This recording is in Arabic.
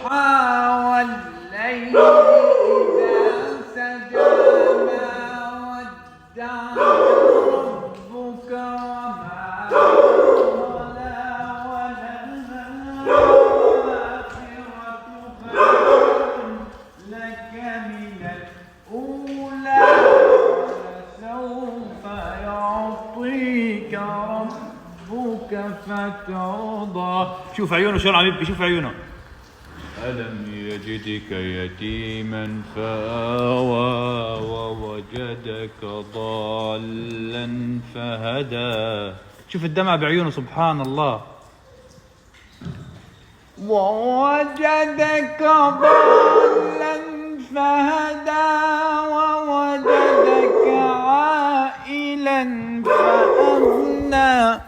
والليل إذا سجى ما ودعك ربك وما قلى وللآخرة خير لك من الأولى ولسوف يعطيك ربك فترضى. شوف عيونه شلون عم يبكي، شوف عيونه. ألم يجدك يتيما فآوى ووجدك ضالا فهدى. شوف الدمع بعيونه سبحان الله. ووجدك ضالا فهدى ووجدك عائلا فأغنى